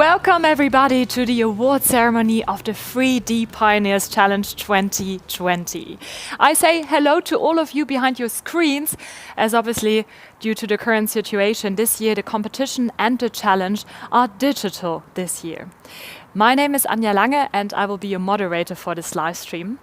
Welcome everybody to the award ceremony of the 3D Pioneers Challenge 2020. I say hello to all of you behind your screens, as obviously due to the current situation this year the competition and the challenge are digital this year. My name is Anja Lange and I will be your moderator for this live stream.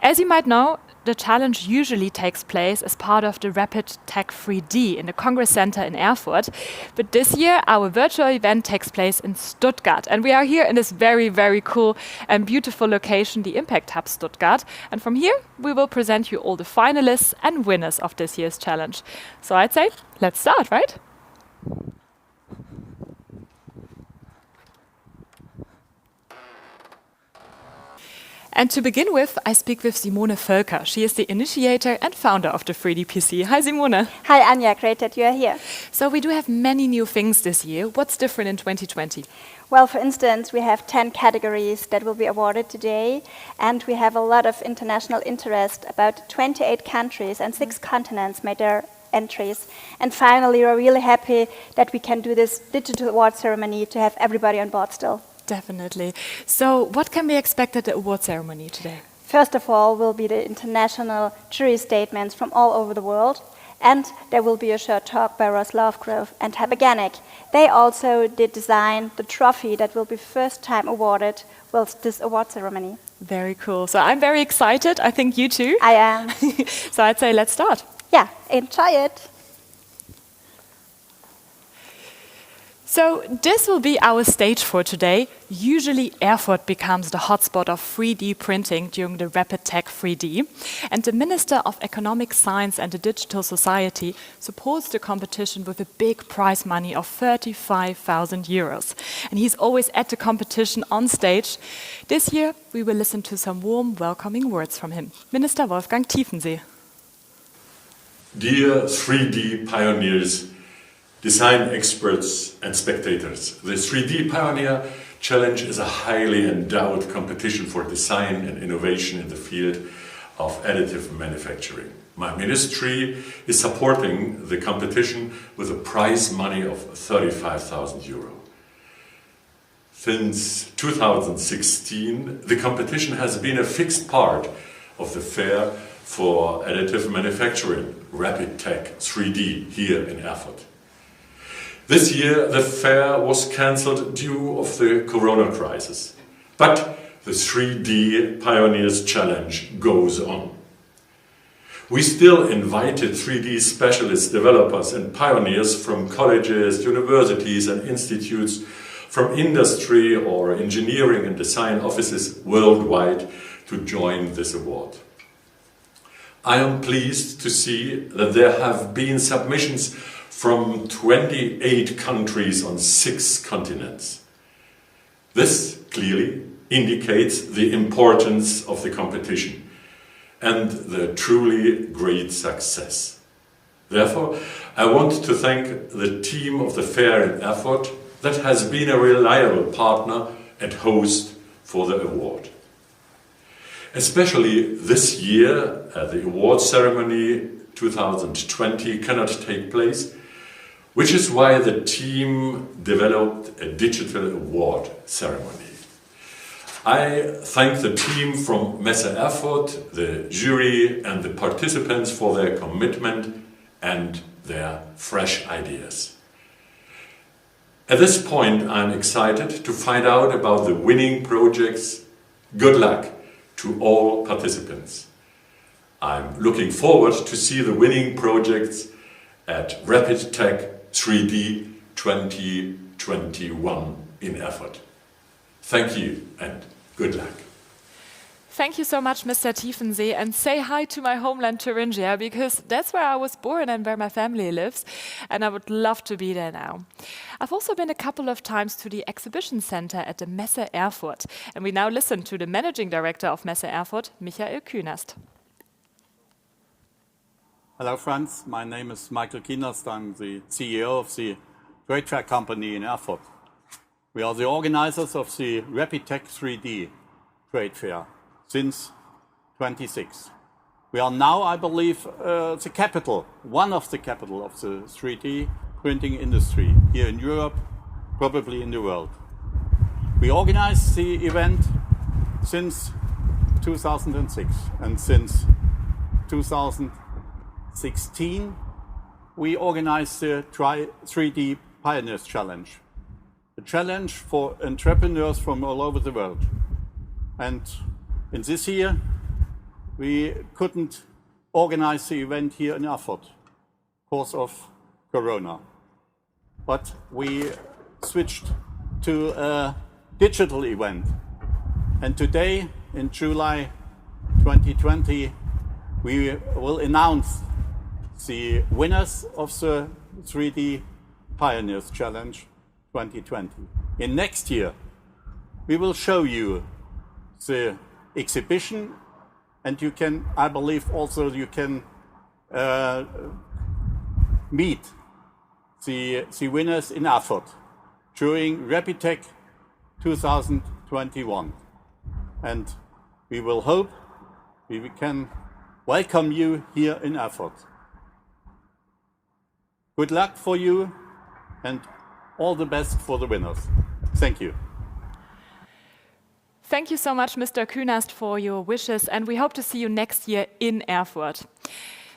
As you might know, the challenge usually takes place as part of the Rapid Tech 3D in the Congress Center in Erfurt. But this year, our virtual event takes place in Stuttgart. And we are here in this very, very cool and beautiful location, the Impact Hub Stuttgart. And from here, we will present you all the finalists and winners of this year's challenge. So I'd say, let's start, right? And to begin with, I speak with Simone Völker. She is the initiator and founder of the 3DPC. Hi, Simone. Hi, Anja. Great that you are here. So we do have many new things this year. What's different in 2020? Well, for instance, we have 10 categories that will be awarded today, and we have a lot of international interest. About 28 countries and 6 continents made their entries. And finally, we're really happy that we can do this digital award ceremony to have everybody on board still. Definitely. So what can we expect at the award ceremony today? First of all will be the international jury statements from all over the world, and there will be a short talk by Lovergrove and Habeganic. They also did design the trophy that will be first time awarded with this award ceremony. Very cool. So I'm very excited. I think you too. I am. So I'd say let's start. Yeah, enjoy it. So this will be our stage for today. Usually Erfurt becomes the hotspot of 3D printing during the Rapid Tech 3D. And the Minister of Economic Science and the Digital Society supports the competition with a big prize money of 35,000 euros. And he's always at the competition on stage. This year we will listen to some warm, welcoming words from him. Minister Wolfgang Tiefensee. Dear 3D pioneers, design experts and spectators, the 3D Pioneer Challenge is a highly endowed competition for design and innovation in the field of additive manufacturing. My ministry is supporting the competition with a prize money of 35,000 euro. Since 2016, the competition has been a fixed part of the fair for additive manufacturing, Rapid Tech 3D, here in Erfurt. This year, the fair was cancelled due of the corona crisis. But the 3D Pioneers Challenge goes on. We still invited 3D specialist developers and pioneers from colleges, universities and institutes, from industry or engineering and design offices worldwide to join this award. I am pleased to see that there have been submissions from 28 countries on 6 continents. This clearly indicates the importance of the competition and the truly great success. Therefore, I want to thank the team of the fair in Erfurt that has been a reliable partner and host for the award. Especially this year, the award ceremony 2020 cannot take place, which is why the team developed a digital award ceremony. I thank the team from Messe Erfurt, the jury and the participants for their commitment and their fresh ideas. At this point, I'm excited to find out about the winning projects. Good luck to all participants. I'm looking forward to see the winning projects at Rapid Tech 3D 2021 in Erfurt. Thank you and good luck. Thank you so much, Mr. Tiefensee, and say hi to my homeland Thuringia, because that's where I was born and where my family lives, and I would love to be there now. I've also been a couple of times to the exhibition center at the Messe Erfurt, and we now listen to the managing director of Messe Erfurt, Michael Künast. Hello friends, my name is Michael Künast. I'm the CEO of the trade fair company in Erfurt. We are the organizers of the Rapid Tech 3D trade fair since 26. We are now, I believe, the capital, one of the capital of the 3D printing industry here in Europe, probably in the world. We organize the event since 2006, and since 2016 we organize the 3D Pioneers Challenge, a challenge for entrepreneurs from all over the world. And in this year we couldn't organize the event here in Erfurt because of Corona, but we switched to a digital event. And today, in July 2020, we will announce the winners of the 3D Pioneers Challenge 2020. In next year, we will show you the exhibition, and you can, I believe also you can meet the winners in Erfurt during RapidTech 2021. And we will hope we can welcome you here in Erfurt. Good luck for you and all the best for the winners. Thank you. Thank you so much, Mr. Künast, for your wishes, and we hope to see you next year in Erfurt.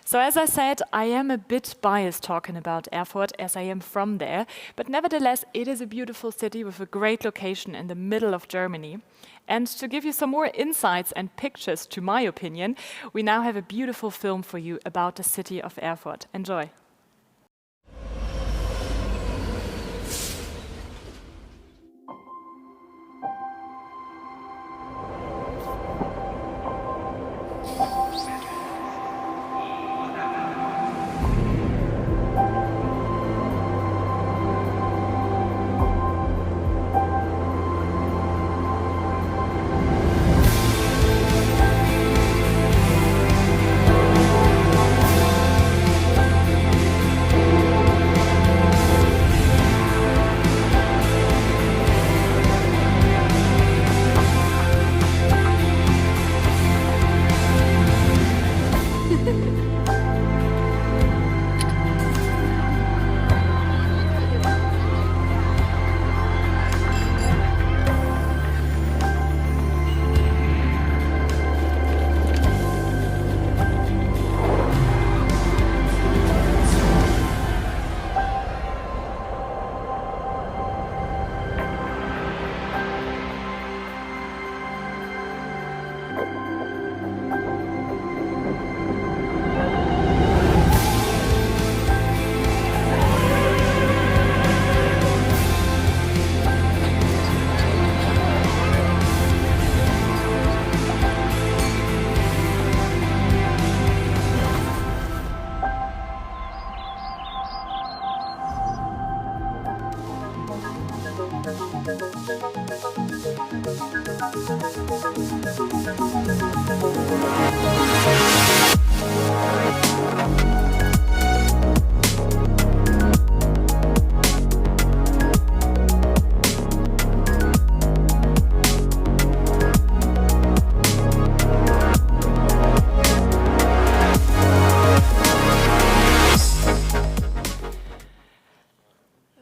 So as I said, I am a bit biased talking about Erfurt as I am from there, but nevertheless it is a beautiful city with a great location in the middle of Germany. And to give you some more insights and pictures to my opinion, we now have a beautiful film for you about the city of Erfurt. Enjoy.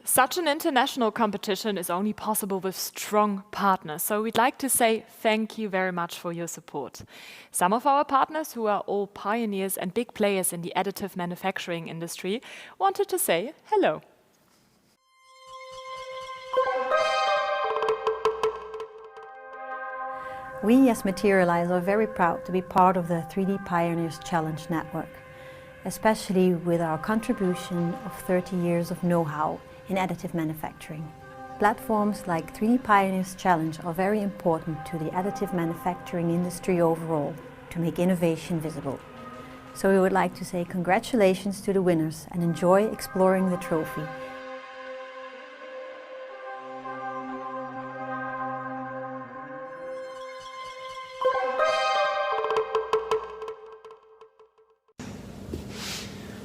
Such an international competition is only possible with strong partners, so we'd like to say thank you very much for your support. Some of our partners, who are all pioneers and big players in the additive manufacturing industry, wanted to say hello. We as Materialise are very proud to be part of the 3D Pioneers Challenge network, especially with our contribution of 30 years of know-how in additive manufacturing. Platforms like 3D Pioneers Challenge are very important to the additive manufacturing industry overall to make innovation visible. So we would like to say congratulations to the winners and enjoy exploring the trophy.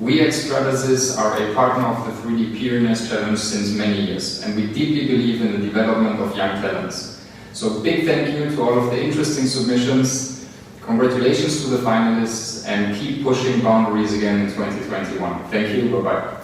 We at Stratasys are a partner of the 3D Pioneers Challenge since many years, and we deeply believe in the development of young talents. So big thank you to all of the interesting submissions, congratulations to the finalists, and keep pushing boundaries again in 2021. Thank you, bye-bye.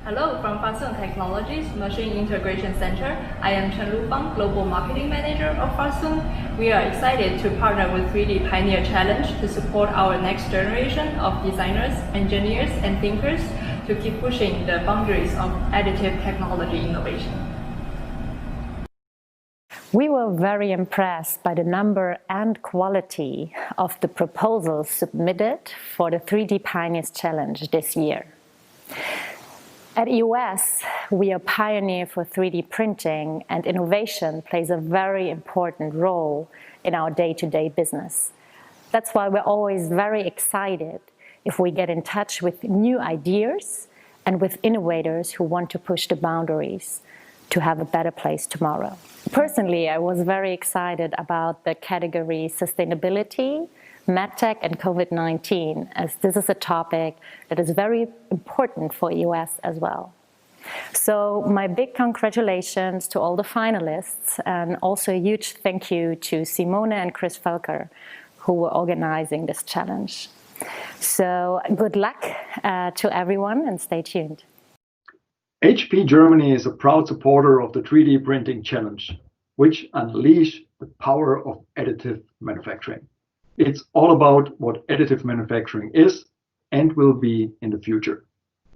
Hello, from Fasun Technologies Machine Integration Center. I am Chen Lufang, Global Marketing Manager of Fasun. We are excited to partner with 3D Pioneer Challenge to support our next generation of designers, engineers, and thinkers to keep pushing the boundaries of additive technology innovation. We were very impressed by the number and quality of the proposals submitted for the 3D Pioneers Challenge this year. At EOS, we are pioneer for 3D printing, and innovation plays a very important role in our day-to-day business. That's why we're always very excited if we get in touch with new ideas and with innovators who want to push the boundaries to have a better place tomorrow. Personally, I was very excited about the category sustainability, MedTech, and COVID-19, as this is a topic that is very important for EOS as well. So my big congratulations to all the finalists, and also a huge thank you to Simone and Chris Felker, who were organizing this challenge. So good luck to everyone, and stay tuned. HP Germany is a proud supporter of the 3D Printing Challenge, which unleash the power of additive manufacturing. It's all about what additive manufacturing is and will be in the future.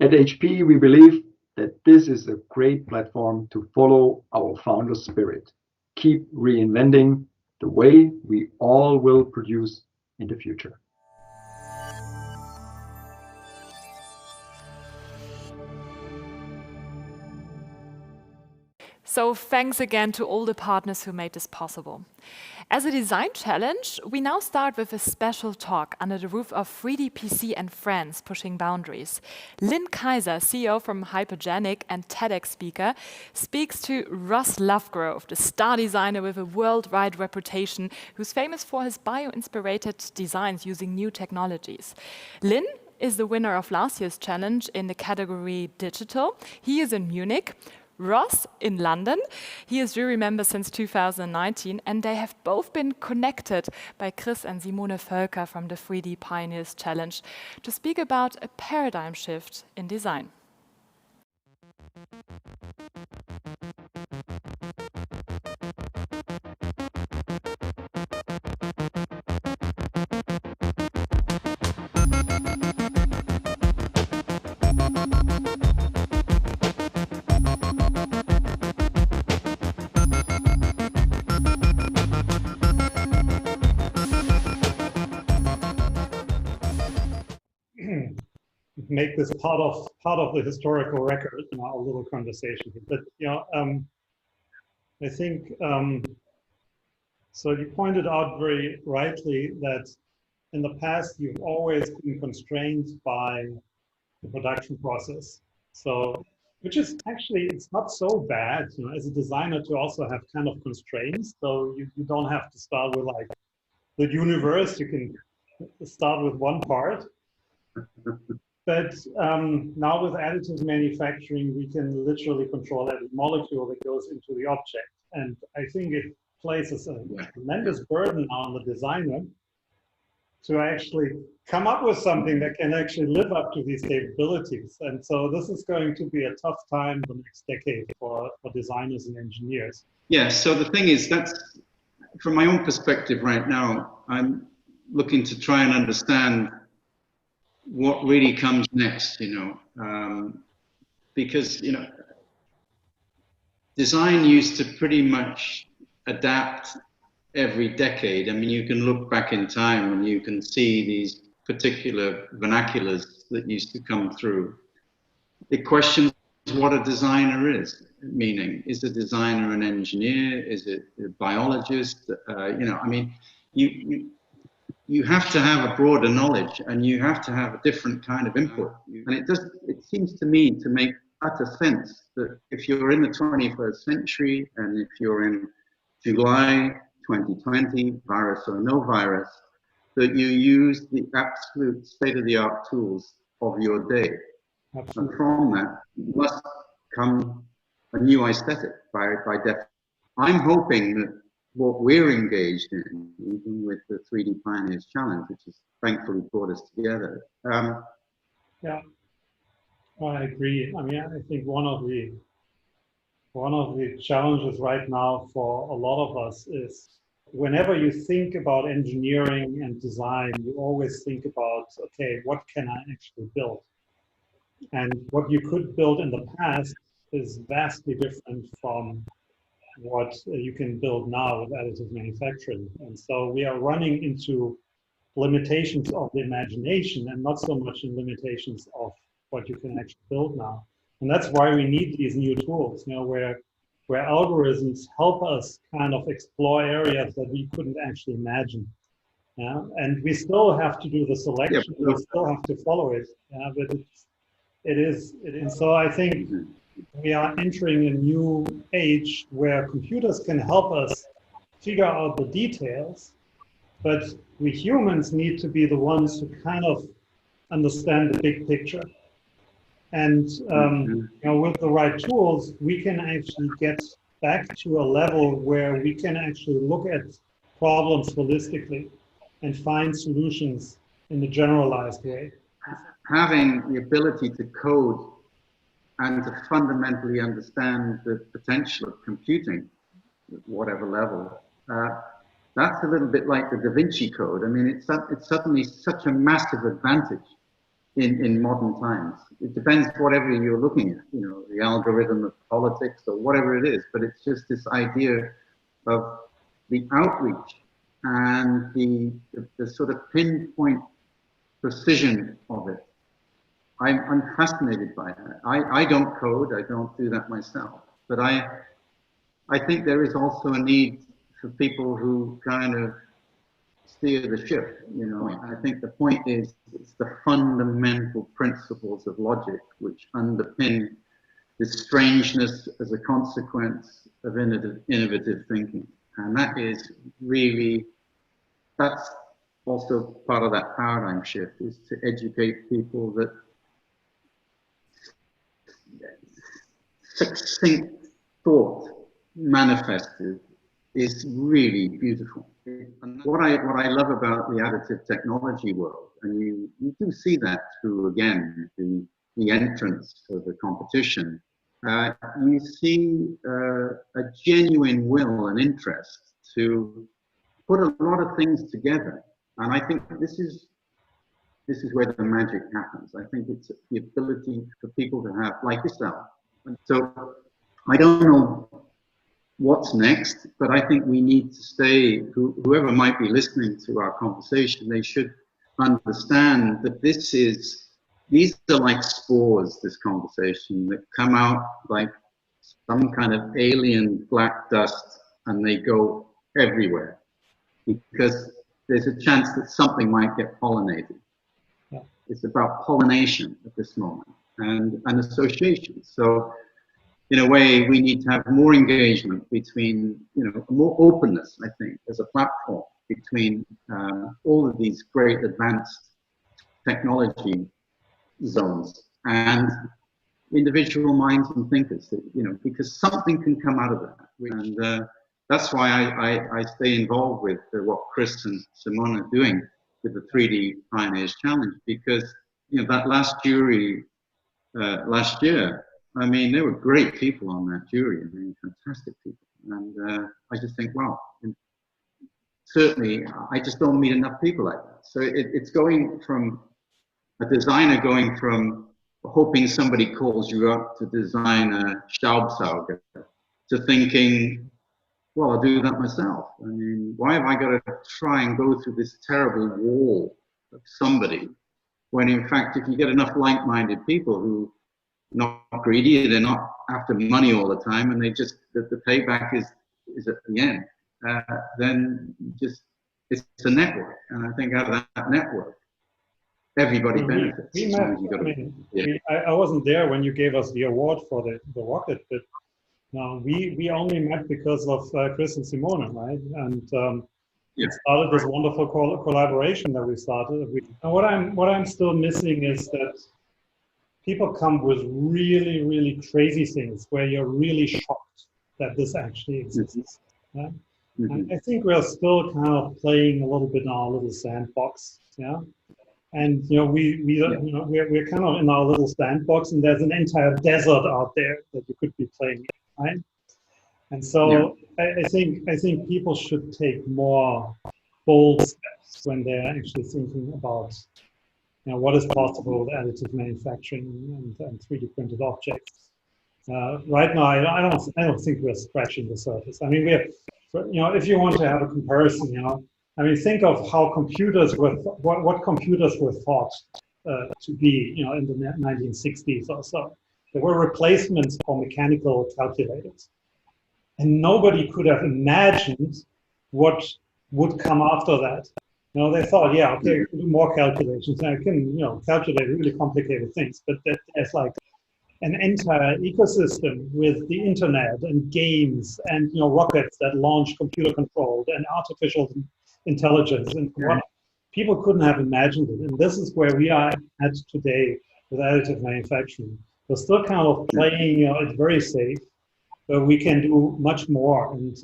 At HP, we believe that this is a great platform to follow our founder's spirit. Keep reinventing the way we all will produce in the future. So thanks again to all the partners who made this possible. As a design challenge, we now start with a special talk under the roof of 3DPC and Friends Pushing Boundaries. Lynn Kayser, CEO from Hypergenic and TEDx speaker, speaks to Ross Lovegrove, the star designer with a worldwide reputation who's famous for his bio-inspired designs using new technologies. Lynn is the winner of last year's challenge in the category Digital. He is in Munich. Ross in London. He is jury member since 2019, and they have both been connected by Chris and Simone Völker from the 3D Pioneers Challenge to speak about a paradigm shift in design. Make this part of the historical record in our little conversation. But I think so. You pointed out very rightly that in the past you've always been constrained by the production process. So, which is actually, it's not so bad, as a designer, to also have kind of constraints. So you don't have to start with like the universe. You can start with one part. But now with additive manufacturing, we can literally control every molecule that goes into the object. And I think it places a tremendous burden on the designer to actually come up with something that can actually live up to these capabilities. And so this is going to be a tough time the next decade for designers and engineers. Yeah, so the thing is, that's from my own perspective right now, I'm looking to try and understand what really comes next, because, design used to pretty much adapt every decade. I mean, you can look back in time and you can see these particular vernaculars that used to come through. It questions what a designer is, meaning, is a designer an engineer? Is it a biologist? You have to have a broader knowledge, and you have to have a different kind of input. And it seems to me to make utter sense that if you're in the 21st century, and if you're in July 2020, virus or no virus, that you use the absolute state-of-the-art tools of your day. Absolutely. And from that must come a new aesthetic by definition. I'm hoping that what we're engaged in, even with the 3D Pioneers Challenge, which has thankfully brought us together. I agree. I mean, I think one of the challenges right now for a lot of us is whenever you think about engineering and design, you always think about, okay, what can I actually build? And what you could build in the past is vastly different from what you can build now with additive manufacturing. And so we are running into limitations of the imagination and not so much in limitations of what you can actually build now. And that's why we need these new tools, where algorithms help us kind of explore areas that we couldn't actually imagine. Yeah? And we still have to do the selection, we still have to follow it. Yeah? But it is. And so I think we are entering a new age where computers can help us figure out the details, but we humans need to be the ones who kind of understand the big picture. And with the right tools, we can actually get back to a level where we can actually look at problems holistically and find solutions in a generalized way. Having the ability to code and to fundamentally understand the potential of computing at whatever level, that's a little bit like the Da Vinci Code. I mean, it's suddenly such a massive advantage in modern times. It depends whatever you're looking at, the algorithm of politics or whatever it is, but it's just this idea of the outreach and the sort of pinpoint precision of it. I'm fascinated by that. I don't code, I don't do that myself, but I think there is also a need for people who kind of steer the ship, I think the point is it's the fundamental principles of logic which underpin this strangeness as a consequence of innovative thinking. And that is really, that's also part of that paradigm shift, is to educate people that succinct thought manifested is really beautiful. And what I love about the additive technology world, and you do see that through, again, the entrance of the competition, you see a genuine will and interest to put a lot of things together. And I think this is where the magic happens. I think it's the ability for people to have, like yourself. And so I don't know what's next, but I think we need to stay, whoever might be listening to our conversation, they should understand that these are like spores, this conversation, that come out like some kind of alien black dust and they go everywhere because there's a chance that something might get pollinated. Yeah. It's about pollination at this moment and association. So in a way, we need to have more engagement between, more openness, I think, as a platform between all of these great advanced technology zones and individual minds and thinkers, because something can come out of that. And that's why I stay involved with what Chris and Simone are doing with the 3D Pioneers Challenge, because, that last jury last year, I mean, there were great people on that jury. I mean, fantastic people. And I just think, wow, certainly I just don't meet enough people like that. So it's going from a designer going from hoping somebody calls you up to design a Staubsauger to thinking, well, I'll do that myself. I mean, why have I got to try and go through this terrible wall of somebody when, in fact, if you get enough like-minded people who not greedy, they're not after money all the time, and they just the payback is at the end. Then just it's a network, and I think out of that network, everybody benefits. We met, I wasn't there when you gave us the award for the rocket, but we only met because of Chris and Simone, right? And it started this wonderful collaboration that we started. And what I'm still missing is that people come with really, really crazy things where you're really shocked that this actually exists. Yeah? And I think we're still kind of playing a little bit in our little sandbox. Yeah. And we're kind of in our little sandbox, and there's an entire desert out there that you could be playing in, right? And so I think people should take more bold steps when they're actually thinking about what is possible with additive manufacturing and 3D printed objects. Right now, I don't think we're scratching the surface. I mean, if you want to have a comparison, think of how what computers were thought to be, in the 1960s or so. There were replacements for mechanical calculators, and nobody could have imagined what would come after that. They thought, okay, we can do more calculations, and I can, calculate really complicated things, but there's like an entire ecosystem with the internet and games and rockets that launch computer controlled and artificial intelligence, and what people couldn't have imagined it. And this is where we are at today with additive manufacturing. We're still kind of playing, it's very safe, but we can do much more. And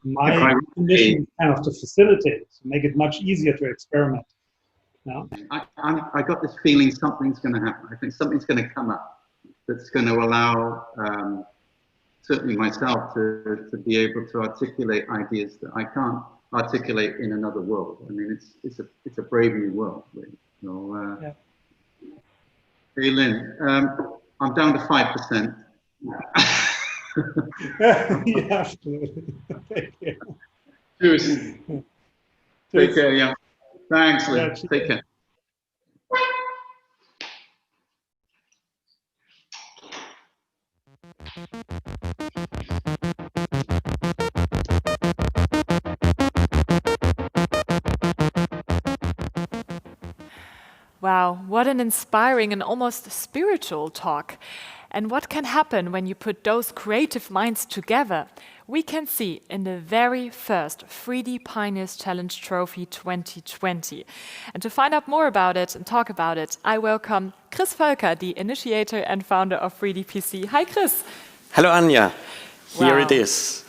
my mission is kind of to facilitate, to make it much easier to experiment. I got this feeling something's going to happen. I think something's going to come up that's going to allow certainly myself to be able to articulate ideas that I can't articulate in another world. I mean, it's a brave new world, really. So, hey, Lynn, I'm down to 5%. You have to. Thank you. Cheers. Take care, yeah. Thanks, Lynn. Take care. Wow, what an inspiring and almost spiritual talk. And what can happen when you put those creative minds together? We can see in the very first 3D Pioneers Challenge Trophy 2020. And to find out more about it and talk about it, I welcome Chris Völker, the initiator and founder of 3DPC. Hi, Chris. Hello, Anja. Here it is.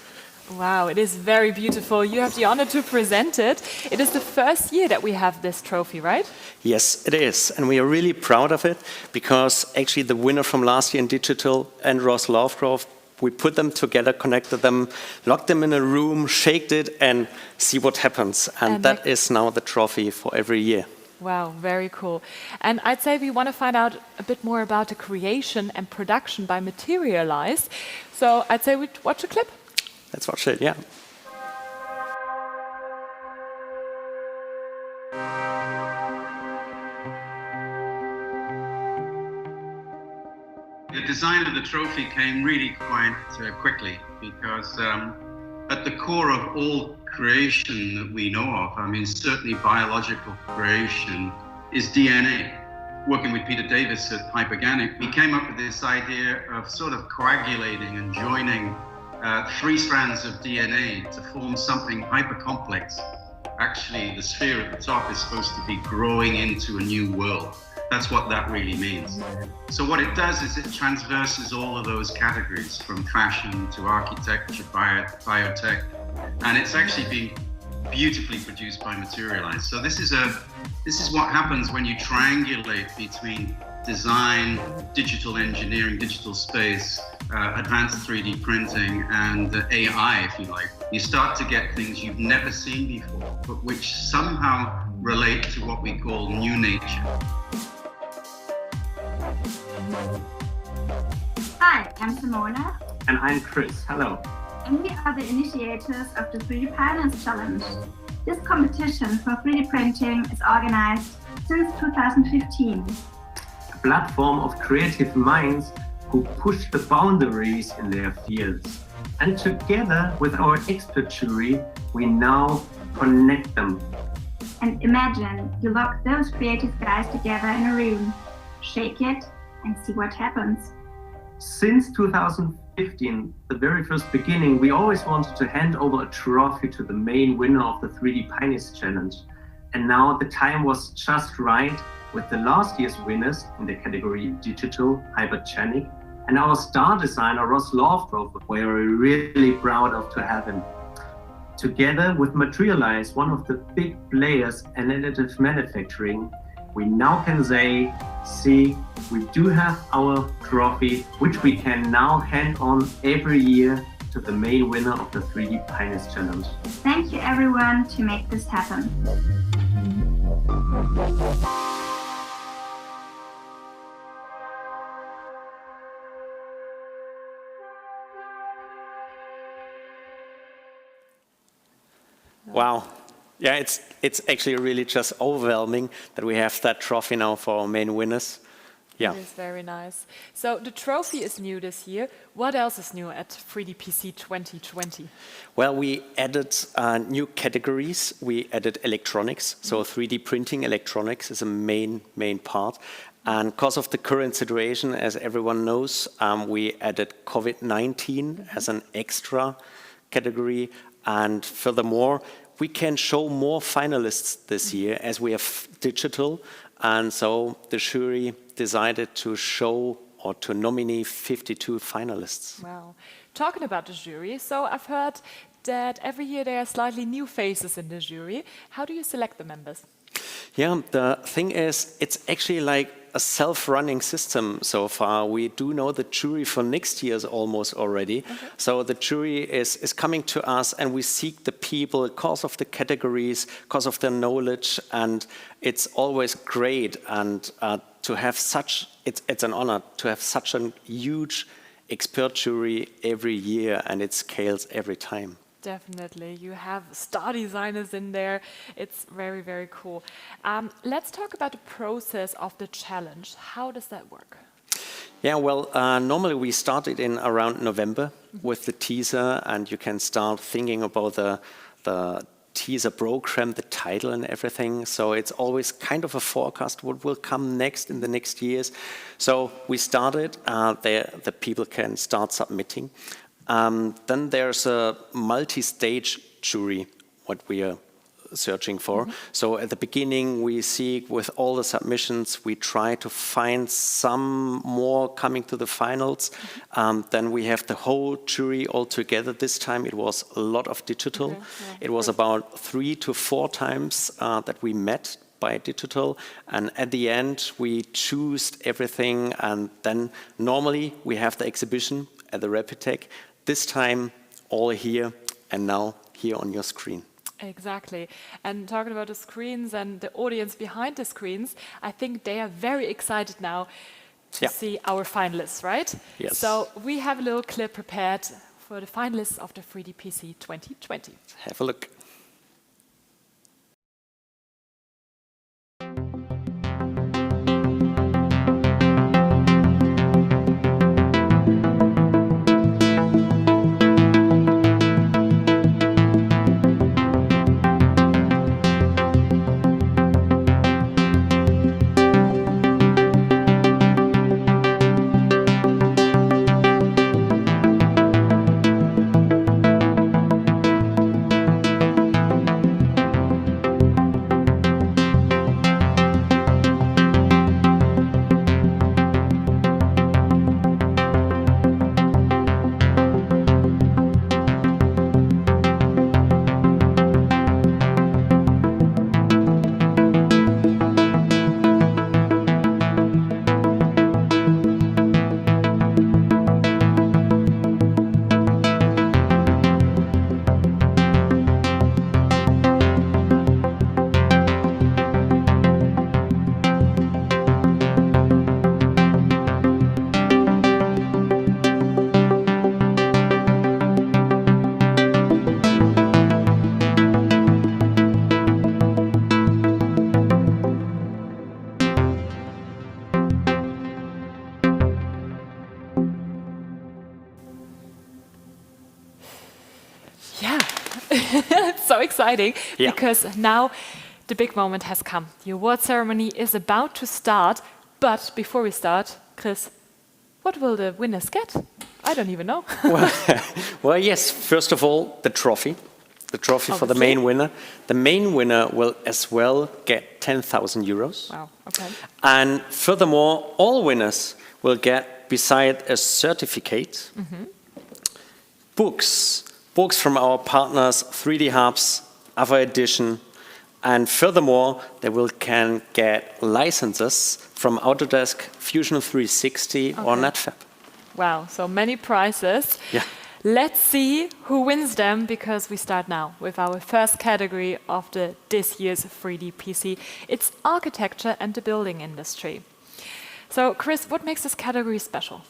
Wow, it is very beautiful. You have the honor to present it. It is the first year that we have this trophy, right? Yes, it is. And we are really proud of it because actually the winner from last year in digital and Ross Lovergrove, we put them together, connected them, locked them in a room, shaked it, and see what happens. And that is now the trophy for every year. Wow, very cool. And I'd say we want to find out a bit more about the creation and production by Materialize. So I'd say we'd watch a clip. Let's watch it, yeah. The design of the trophy came really quite quickly because at the core of all creation that we know of, I mean, certainly biological creation, is DNA. Working with Peter Davis at Hyperganic, we came up with this idea of sort of coagulating and joining 3 strands of DNA to form something hyper-complex. Actually, the sphere at the top is supposed to be growing into a new world. That's what that really means. So what it does is it transverses all of those categories from fashion to architecture, biotech, and it's actually being beautifully produced by Materialize. So this is what happens when you triangulate between design, digital engineering, digital space, advanced 3D printing, and AI, if you like. You start to get things you've never seen before, but which somehow relate to what we call new nature. Hi, I'm Simona. And I'm Chris. Hello. And we are the initiators of the 3D Pioneers Challenge. This competition for 3D printing is organized since 2015. A platform of creative minds who push the boundaries in their fields. And together with our expert jury, we now connect them. And imagine you lock those creative guys together in a room, shake it, and see what happens. Since 2015, the very first beginning, we always wanted to hand over a trophy to the main winner of the 3D Pioneers Challenge. And now the time was just right with the last year's winners in the category Digital, Hypergenic, and our star designer, Ross Lovergrove. We're really proud of to have him. Together with Materialize, one of the big players in additive manufacturing, we now can say, see, we do have our trophy, which we can now hand on every year to the main winner of the 3D Pioneers Challenge. Thank you everyone to make this happen. Wow. Yeah, it's actually really just overwhelming that we have that trophy now for our main winners. Yeah. It is very nice. So the trophy is new this year. What else is new at 3DPC 2020? Well, we added new categories. We added electronics. So 3D printing electronics is a main part. And because of the current situation, as everyone knows, we added COVID-19 as an extra category. And furthermore, we can show more finalists this year as we have digital. And so the jury decided to show or to nominate 52 finalists. Wow. Talking about the jury, so I've heard that every year there are slightly new faces in the jury. How do you select the members? Yeah, the thing is, it's actually like a self-running system so far. We do know the jury for next year is almost already. Okay. So the jury is coming to us and we seek the people because of the categories, because of their knowledge, and it's always great. And to have such, it's an honor to have such a huge expert jury every year, and it scales every time. Definitely. You have star designers in there. It's very, very cool. Let's talk about the process of the challenge. How does that work? Yeah, well, normally we started in around November with the teaser, and you can start thinking about the teaser program, the title and everything. So it's always kind of a forecast what will come next in the next years. So we started, the people can start submitting. Then there's a multi-stage jury, what we are searching for. So at the beginning, we see with all the submissions, we try to find some more coming to the finals. Then we have the whole jury all together. This time it was a lot of digital. Okay. Yeah. It was about 3 to 4 times that we met by digital, and at the end we choose everything, and then normally we have the exhibition at the Rapid-Tech. This time, all here and now here on your screen. Exactly. And talking about the screens and the audience behind the screens, I think they are very excited now to see our finalists, right? Yes. So we have a little clip prepared for the finalists of the 3DPC 2020. Have a look. It's so exciting because now the big moment has come. The award ceremony is about to start, but before we start, Chris, what will the winners get? I don't even know. Well, yes, first of all, the trophy. The trophy for the main winner. The main winner will as well get 10,000 euros. Wow, okay. And furthermore, all winners will get, beside a certificate, books from our partners, 3D Hubs, Other Edition, And furthermore, they can get licenses from Autodesk, Fusion 360 or NetFab. Wow, so many prizes. Yeah. Let's see who wins them, because we start now with our first category of this year's 3D PC. It's architecture and the building industry. So, Chris, what makes this category special?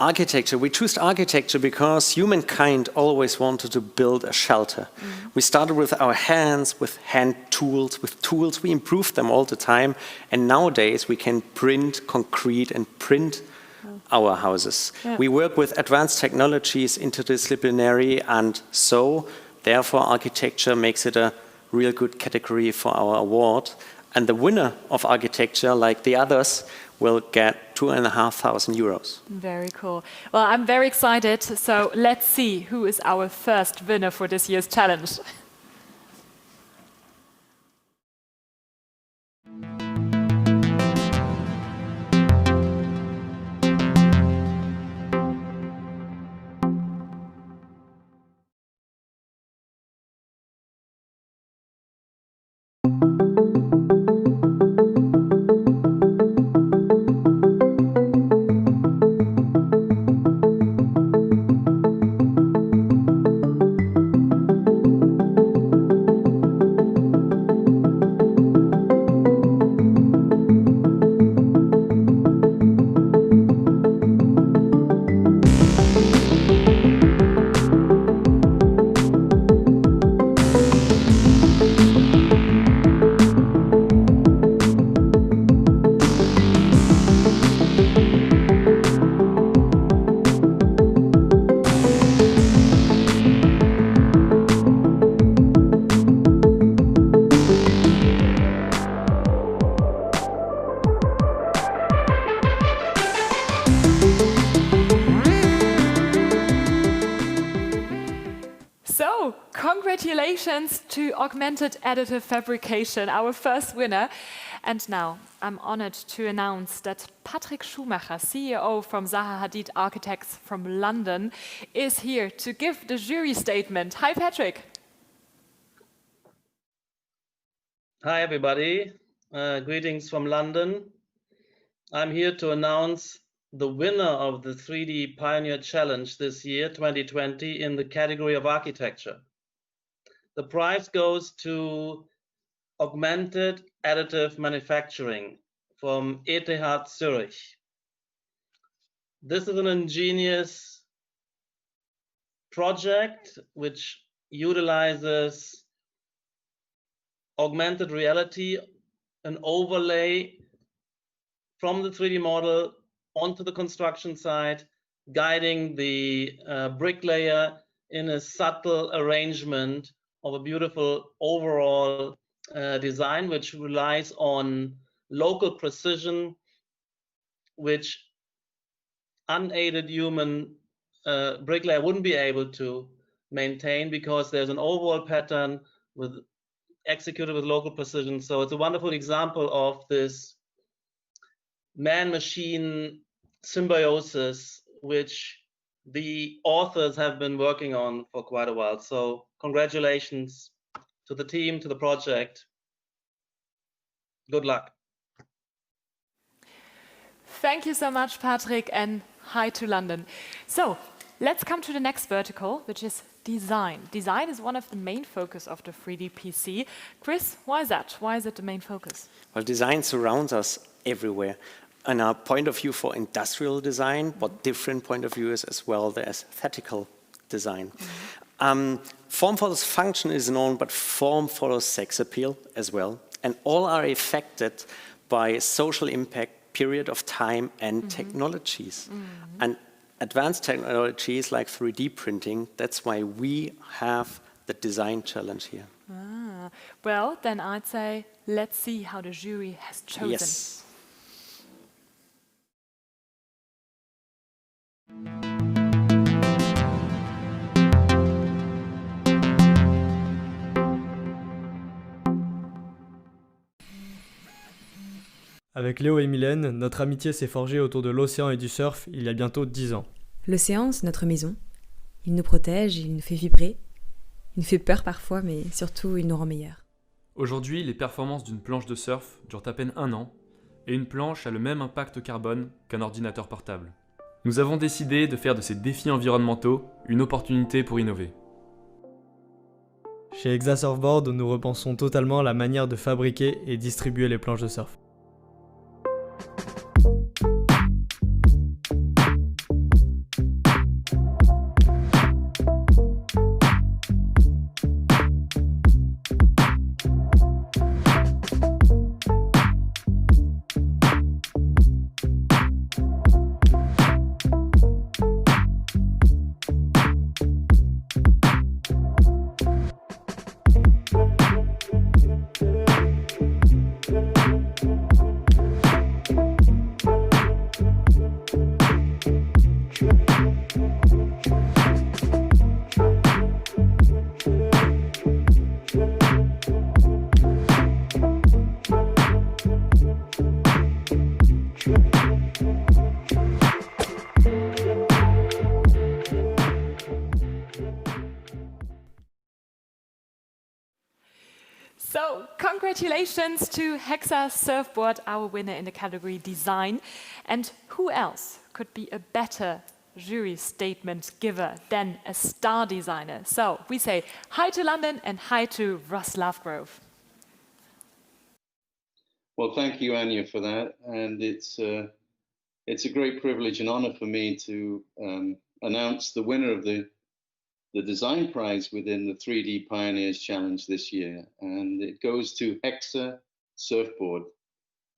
Architecture. We chose architecture because humankind always wanted to build a shelter. We started with our hands, with hand tools, with tools. We improved them all the time. And nowadays we can print concrete and print our houses. Yeah. We work with advanced technologies, interdisciplinary, and so therefore architecture makes it a real good category for our award. And the winner of architecture, like the others, will get €2,500. Very cool. Well, I'm very excited. So let's see who is our first winner for this year's challenge. Congratulations to Augmented Additive Fabrication, our first winner. And now I'm honored to announce that Patrick Schumacher, CEO from Zaha Hadid Architects from London, is here to give the jury statement. Hi, Patrick. Hi, everybody. Greetings from London. I'm here to announce the winner of the 3D Pioneer Challenge this year, 2020, in the category of architecture. The prize goes to Augmented Additive Manufacturing from ETH Zurich. This is an ingenious project which utilizes augmented reality, an overlay from the 3D model onto the construction site, guiding the bricklayer in a subtle arrangement of a beautiful overall design, which relies on local precision, which unaided human bricklayer wouldn't be able to maintain, because there's an overall pattern executed with local precision. So it's a wonderful example of this man-machine symbiosis, which the authors have been working on for quite a while. So congratulations to the team, to the project. Good luck. Thank you so much, Patrick, and hi to London. So let's come to the next vertical, which is design. Design is one of the main focus of the 3D PC. Chris, why is that? Why is it the main focus? Well, design surrounds us everywhere. And our point of view for industrial design, but different point of view is as well the aesthetical design. Form follows function is known, but form follows sex appeal as well. And all are affected by social impact, period of time, and technologies. And advanced technologies like 3D printing, that's why we have the design challenge here. Well, then I'd say, let's see how the jury has chosen. Yes. Avec Léo et Mylène, notre amitié s'est forgée autour de l'océan et du surf il y a bientôt 10 ans. L'océan, c'est notre maison. Il nous protège, il nous fait vibrer. Il nous fait peur parfois, mais surtout, il nous rend meilleurs. Aujourd'hui, les performances d'une planche de surf durent à peine 1 an, et une planche a le même impact carbone qu'un ordinateur portable. Nous avons décidé de faire de ces défis environnementaux une opportunité pour innover. Chez Exa Surfboard, nous repensons totalement la manière de fabriquer et distribuer les planches de surf. So, congratulations to Hexa Surfboard, our winner in the category Design. And who else could be a better jury statement giver than a star designer? So, we say hi to London and hi to Ross Lovegrove. Well, thank you, Anya, for that. And it's a great privilege and honor for me to announce the winner of the design prize within the 3D Pioneers Challenge this year. And it goes to Hexa Surfboard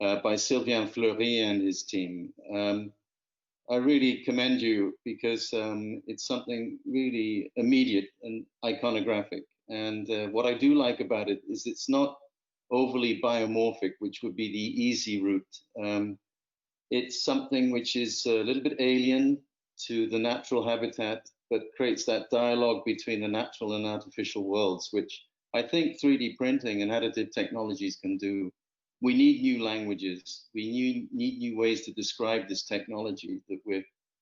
by Sylvain Fleury and his team. I really commend you because it's something really immediate and iconographic. And what I do like about it is it's not overly biomorphic, which would be the easy route. It's something which is a little bit alien to the natural habitat, but creates that dialogue between the natural and artificial worlds, which I think 3D printing and additive technologies can do. We need new languages. We need new ways to describe this technology that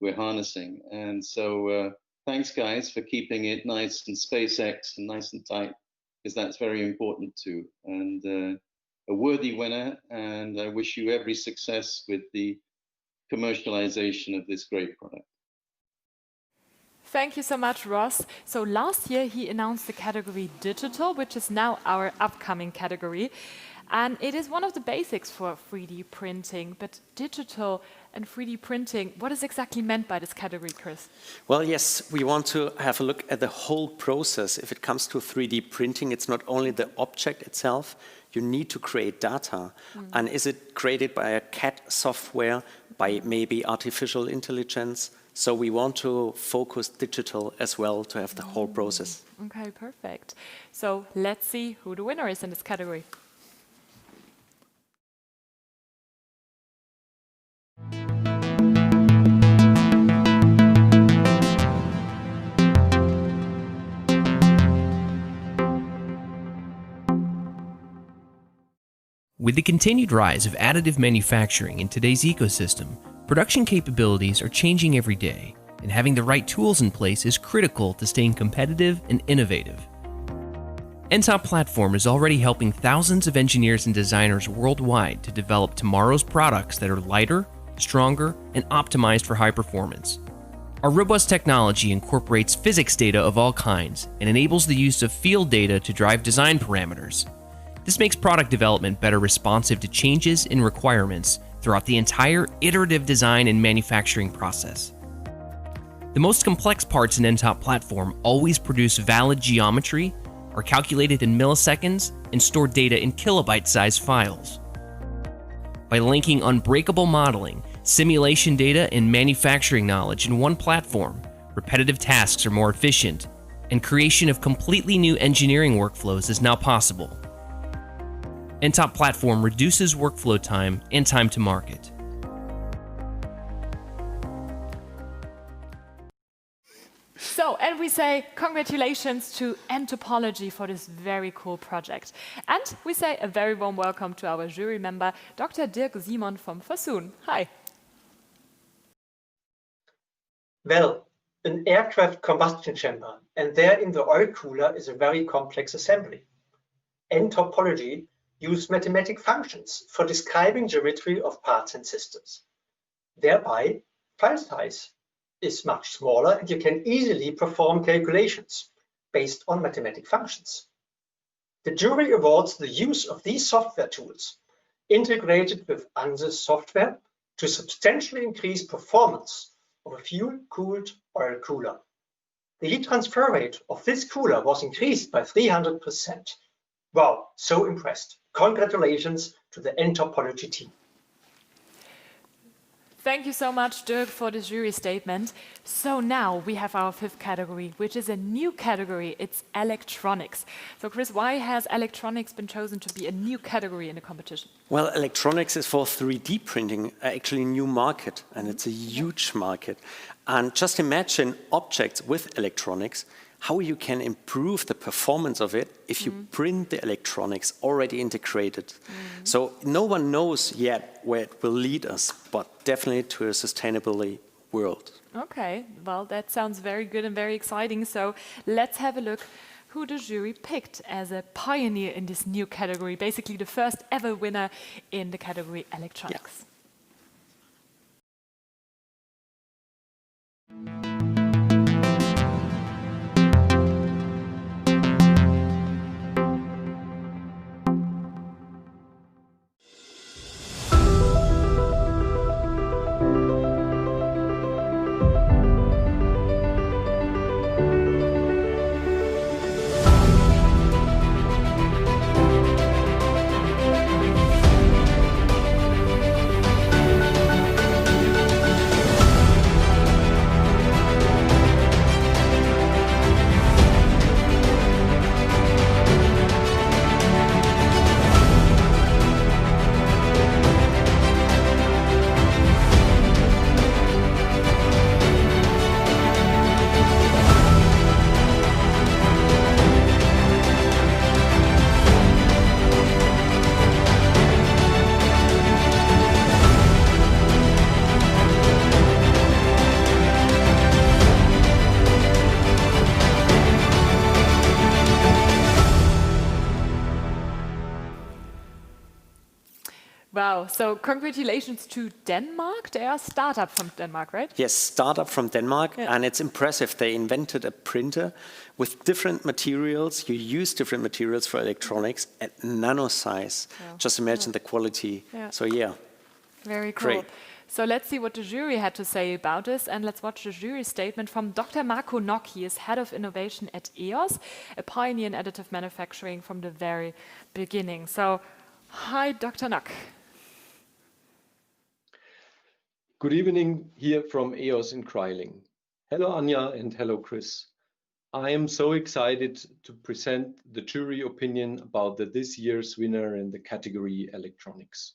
we're harnessing. And so thanks, guys, for keeping it nice and SpaceX and nice and tight, because that's very important too. And a worthy winner, and I wish you every success with the commercialization of this great product. Thank you so much, Ross. So last year he announced the category Digital, which is now our upcoming category. And it is one of the basics for 3D printing. But digital and 3D printing, what is exactly meant by this category, Chris? Well, yes, we want to have a look at the whole process. If it comes to 3D printing, it's not only the object itself, you need to create data. And is it created by a CAD software, by maybe artificial intelligence? So we want to focus digital as well to have the whole process. Okay, perfect. So let's see who the winner is in this category. With the continued rise of additive manufacturing in today's ecosystem, production capabilities are changing every day, and having the right tools in place is critical to staying competitive and innovative. NTOP Platform is already helping thousands of engineers and designers worldwide to develop tomorrow's products that are lighter, stronger, and optimized for high performance. Our robust technology incorporates physics data of all kinds and enables the use of field data to drive design parameters. This makes product development better responsive to changes in requirements throughout the entire iterative design and manufacturing process. The most complex parts in NTOP Platform always produce valid geometry, are calculated in milliseconds, and store data in kilobyte-sized files. By linking unbreakable modeling, simulation data, and manufacturing knowledge in one platform, repetitive tasks are more efficient, and creation of completely new engineering workflows is now possible. NTOP Platform reduces workflow time and time to market. So, and we say congratulations to Entopology for this very cool project. And we say a very warm welcome to our jury member, Dr. Dirk Simon from Fosun. Hi. Well, an aircraft combustion chamber, and there in the oil cooler is a very complex assembly. and topology use mathematical functions for describing geometry of parts and systems. Thereby, file size is much smaller and you can easily perform calculations based on mathematical functions. The jury awards the use of these software tools integrated with ANSYS software to substantially increase performance of a fuel-cooled oil cooler. The heat transfer rate of this cooler was increased by 300%. Wow, so impressed. Congratulations to the N-Topology team. Thank you so much, Dirk, for the jury statement. So now we have our fifth category, which is a new category. It's electronics. So Chris, why has electronics been chosen to be a new category in the competition? Well, electronics is for 3D printing, actually a new market, and it's a huge market. And just imagine objects with electronics, how you can improve the performance of it if you print the electronics already integrated. So no one knows yet where it will lead us, but definitely to a sustainable world. Okay, well, that sounds very good and very exciting. So let's have a look who the jury picked as a pioneer in this new category, basically the first ever winner in the category electronics. Wow, so congratulations to Denmark. They are a startup from Denmark, right? Yes, startup from Denmark, and it's impressive. They invented a printer with different materials. You use different materials for electronics at nano size. Wow. Just imagine the quality. So yeah, very cool. Great. So let's see what the jury had to say about this, and let's watch the jury statement from Dr. Marco Nock. He is Head of Innovation at EOS, a pioneer in additive manufacturing from the very beginning. So, hi, Dr. Nock. Good evening here from EOS in Kreiling. Hello Anja and hello Chris. I am so excited to present the jury opinion about this year's winner in the category electronics.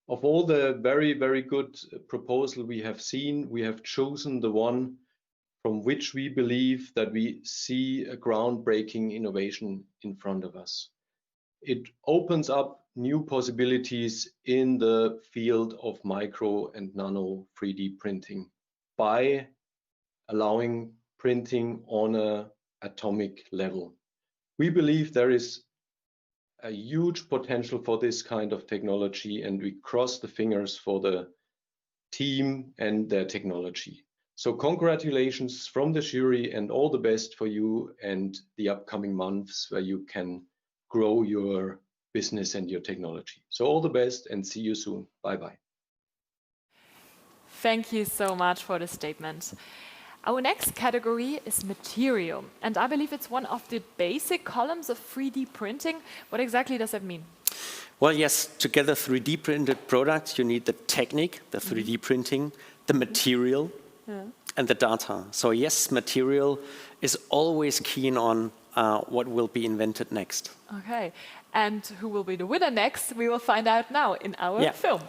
Of all the very, very good proposal we have seen, we have chosen the one from which we believe that we see a groundbreaking innovation in front of us. It opens up new possibilities in the field of micro and nano 3D printing by allowing printing on an atomic level. We believe there is a huge potential for this kind of technology, and we cross the fingers for the team and their technology. So congratulations from the jury and all the best for you and the upcoming months where you can grow your business and your technology. So all the best and see you soon. Bye-bye. Thank you so much for the statement. Our next category is material, and I believe it's one of the basic columns of 3D printing. What exactly does that mean? Well, yes, to get a 3D printed product, you need the technique, the 3D printing, the material, and the data. So yes, material is always keen on what will be invented next. Okay, and who will be the winner next? We will find out now in our film.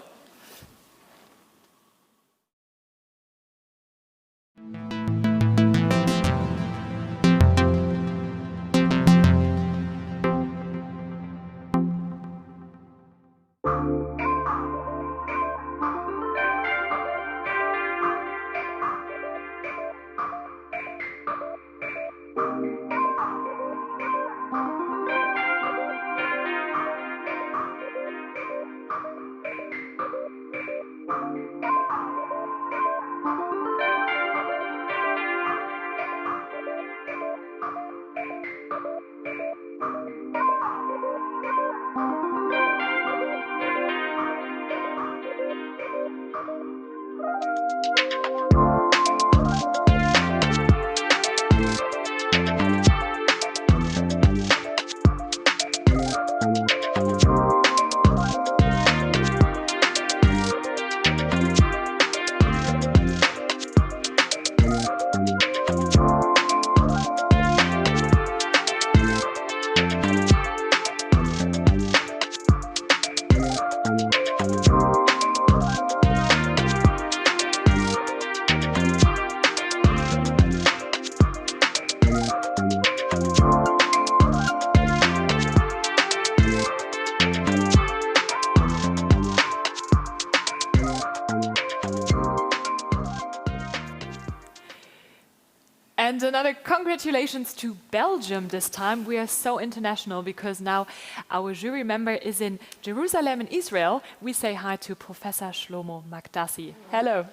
And another congratulations to Belgium this time. We are so international because now our jury member is in Jerusalem in Israel. We say hi to Professor Shlomo Magdassi. Hello.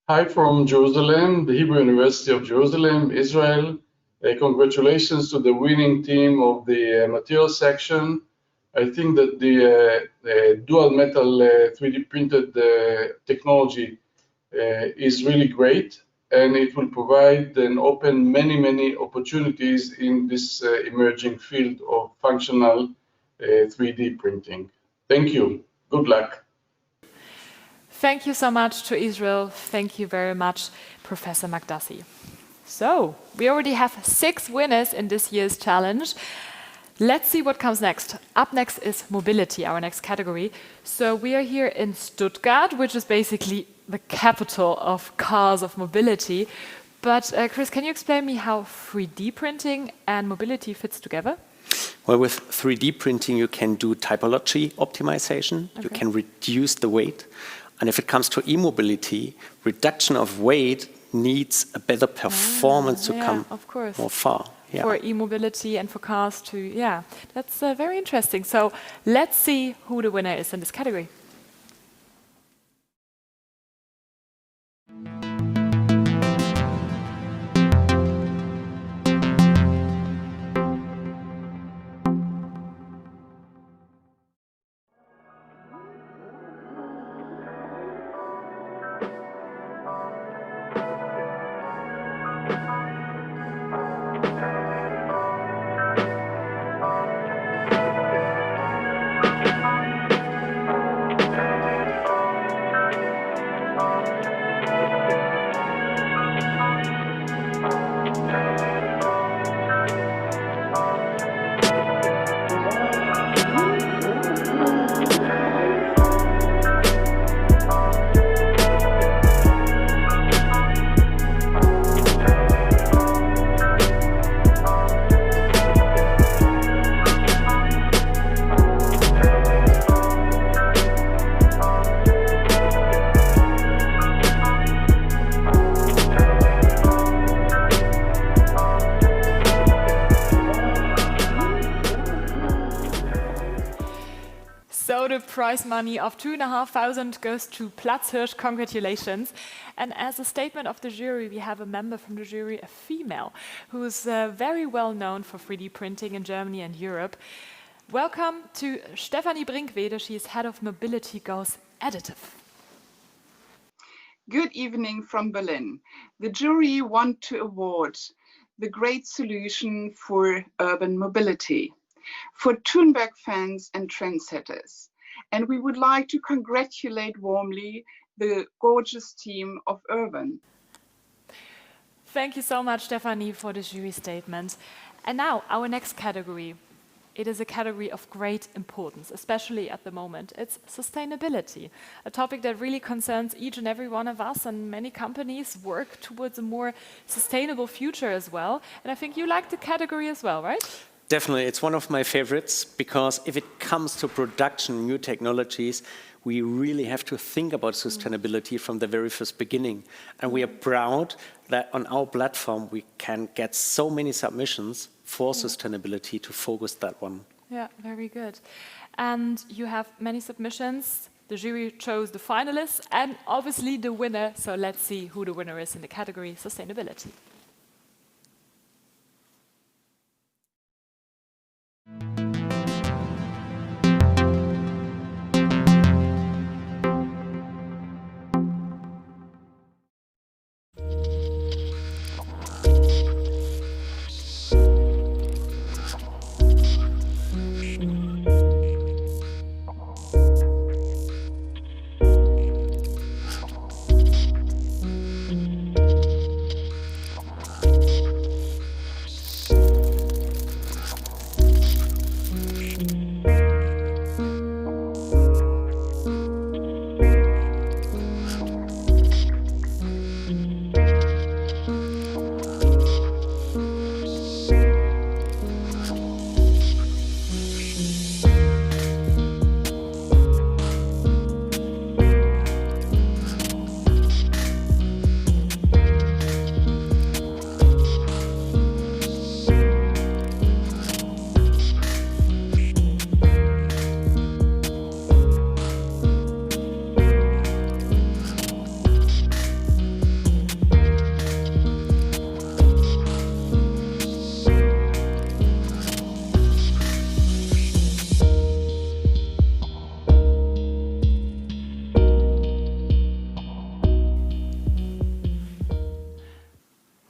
Hi from Jerusalem, the Hebrew University of Jerusalem, Israel. Congratulations to the winning team of the material section. I think that the dual metal 3D printed technology is really great, and it will provide and open many opportunities in this emerging field of functional 3D printing. Thank you. Good luck. Thank you so much to Israel. Thank you very much, Professor Magdassi. So, we already have 6 winners in this year's challenge. Let's see what comes next. Up next is mobility, our next category. So we are here in Stuttgart, which is basically the capital of cars of mobility. But Chris, can you explain me how 3D printing and mobility fits together? Well, with 3D printing, you can do typology optimization. Okay. You can reduce the weight. And if it comes to e-mobility, reduction of weight needs a better performance to come more far. Yeah. For e-mobility and for cars too. Yeah, that's very interesting. So let's see who the winner is in this category. Prize money of 2,500 goes to Platzhirsch. Congratulations. And as a statement of the jury, we have a member from the jury, a female, who is very well known for 3D printing in Germany and Europe. Welcome to Stefanie Brinkwede. She is head of Mobility Goes Additive. Good evening from Berlin. The jury want to award the great solution for urban mobility, for Thunberg fans and trendsetters. And we would like to congratulate warmly the gorgeous team of Urban. Thank you so much, Stefanie, for the jury statement. And now, our next category. It is a category of great importance, especially at the moment. It's sustainability, a topic that really concerns each and every one of us, and many companies work towards a more sustainable future as well. And I think you like the category as well, right? Definitely, it's one of my favorites, because if it comes to production, new technologies, we really have to think about sustainability from the very first beginning. And we are proud that on our platform we can get so many submissions for sustainability to focus that one. Yeah, very good. And you have many submissions. The jury chose the finalists and obviously the winner. So let's see who the winner is in the category sustainability.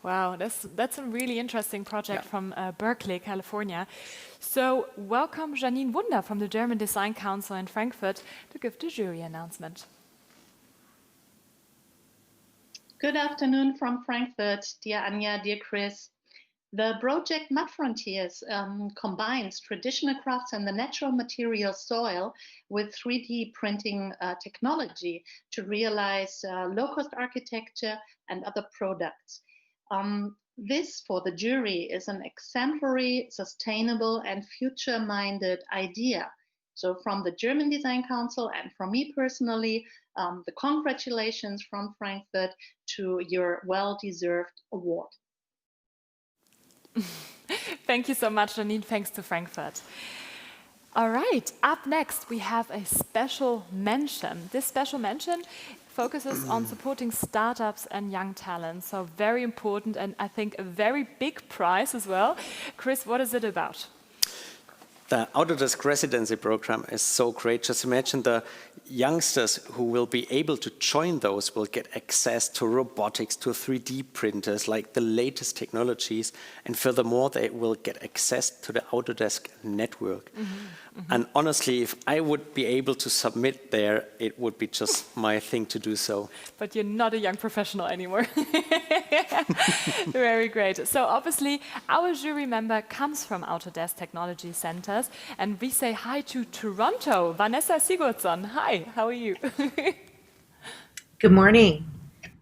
Wow, that's a really interesting project from Berkeley, California. So welcome Janine Wunder from the German Design Council in Frankfurt to give the jury announcement. Good afternoon from Frankfurt, dear Anja, dear Chris. The project Mud Frontiers combines traditional crafts and the natural material soil with 3D printing technology to realize low-cost architecture and other products. This, for the jury, is an exemplary, sustainable and future-minded idea. So from the German Design Council and from me personally, the congratulations from Frankfurt to your well-deserved award. Thank you so much, Janine. Thanks to Frankfurt. All right, up next we have a special mention. This special mention focuses on supporting startups and young talents. So very important and I think a very big prize as well. Chris, what is it about? The Autodesk residency program is so great. Just imagine the youngsters who will be able to join those will get access to robotics, to 3D printers, like the latest technologies. And furthermore, they will get access to the Autodesk network. And honestly, if I would be able to submit there, it would be just my thing to do so. But you're not a young professional anymore. Very great. So obviously, our jury member comes from Autodesk Technology Centers. And we say hi to Toronto. Vanessa Sigurdsson. Hi, how are you? Good morning.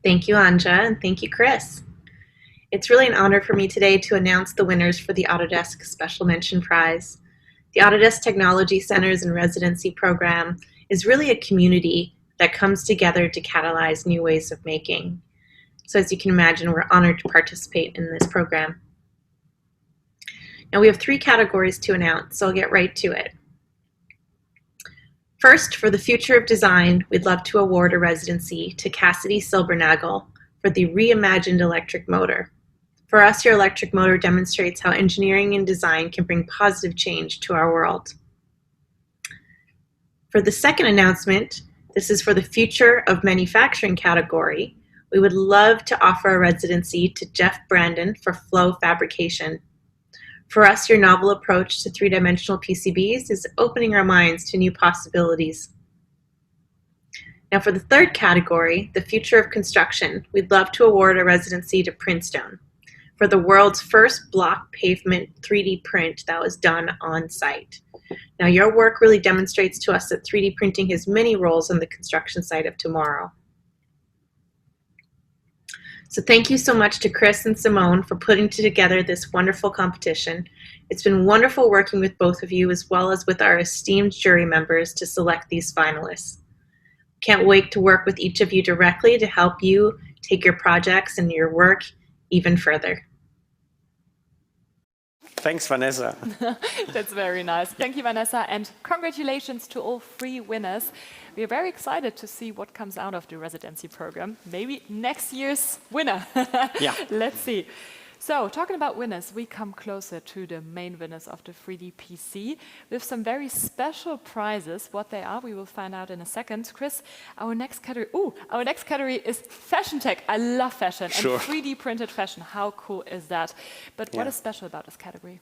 Thank you, Anja, and thank you, Chris. It's really an honor for me today to announce the winners for the Autodesk Special Mention Prize. The Autodesk Technology Centers and Residency Program is really a community that comes together to catalyze new ways of making. So as you can imagine, we're honored to participate in this program. Now we have 3 categories to announce, so I'll get right to it. First, for the future of design, we'd love to award a residency to Cassidy Silbernagel for the reimagined electric motor. For us, your electric motor demonstrates how engineering and design can bring positive change to our world. For the second announcement, this is for the future of manufacturing category. We would love to offer a residency to Jeff Brandon for flow fabrication. For us, your novel approach to 3-dimensional PCBs is opening our minds to new possibilities. Now for the third category, the future of construction, we'd love to award a residency to Princetone for the world's first block pavement 3D print that was done on site. Now your work really demonstrates to us that 3D printing has many roles on the construction site of tomorrow. So thank you so much to Chris and Simone for putting together this wonderful competition. It's been wonderful working with both of you as well as with our esteemed jury members to select these finalists. Can't wait to work with each of you directly to help you take your projects and your work even further. Thanks, Vanessa. That's very nice. Thank you, Vanessa, and congratulations to all 3 winners. We are very excited to see what comes out of the residency program. Maybe next year's winner. Yeah. Let's see. So, talking about winners, we come closer to the main winners of the 3DPC with some very special prizes. What they are, we will find out in a second. Chris, our next category is fashion tech. I love fashion Sure. and 3D printed fashion. How cool is that? But what is special about this category?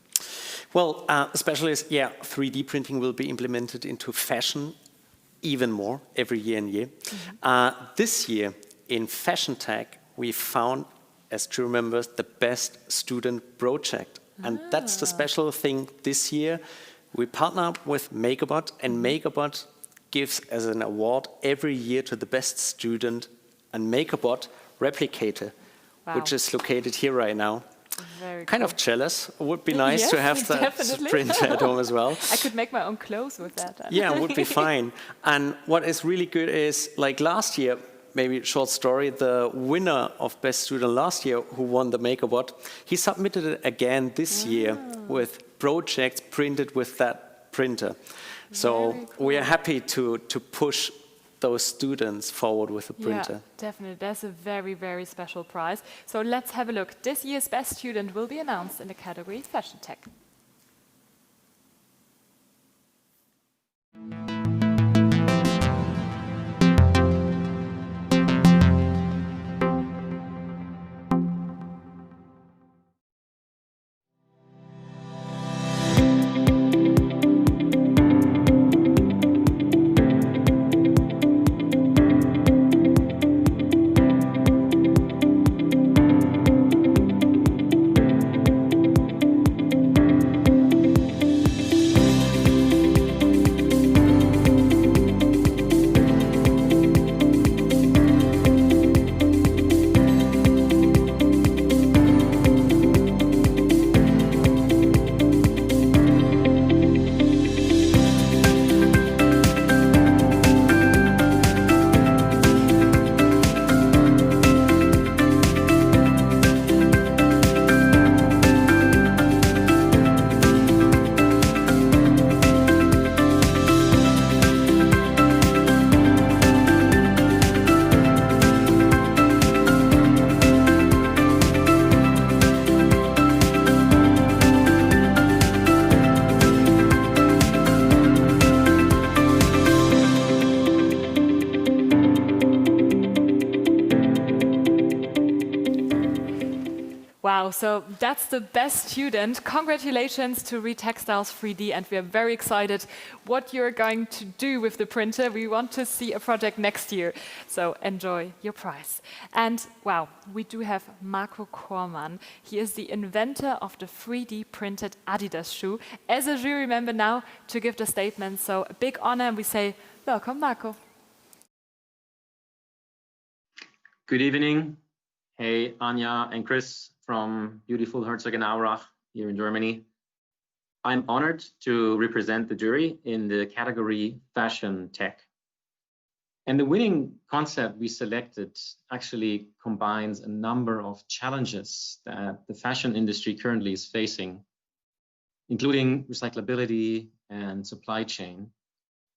Well, especially, 3D printing will be implemented into fashion even more every year and year. This year in fashion tech, we found, as jury members, the best student project. And that's the special thing this year. We partner with MakerBot, and MakerBot gives as an award every year to the best student a MakerBot replicator, which is located here right now. Very kind cool. of jealous. It would be nice to have that definitely. printer at home as well. I could make my own clothes with that. Yeah, it would be fine. And what is really good is, like last year, maybe a short story, the winner of Best Student last year who won the MakerBot, he submitted it again this year with projects printed with that printer. So we are happy to push those students forward with the printer. Yeah, definitely. That's a very, very special prize. So let's have a look. This year's best student will be announced in the category Fashion Tech. Wow, so that's the best student. Congratulations to Retextiles 3D, and we are very excited what you're going to do with the printer. We want to see a project next year, so enjoy your prize. And wow, we do have Marco Korman. He is the inventor of the 3D printed Adidas shoe. As a jury member now to give the statement, so a big honor, and we say, welcome, Marco. Good evening. Hey, Anja and Chris from beautiful Herzogenaurach here in Germany. I'm honored to represent the jury in the category Fashion Tech. And the winning concept we selected actually combines a number of challenges that the fashion industry currently is facing, including recyclability and supply chain.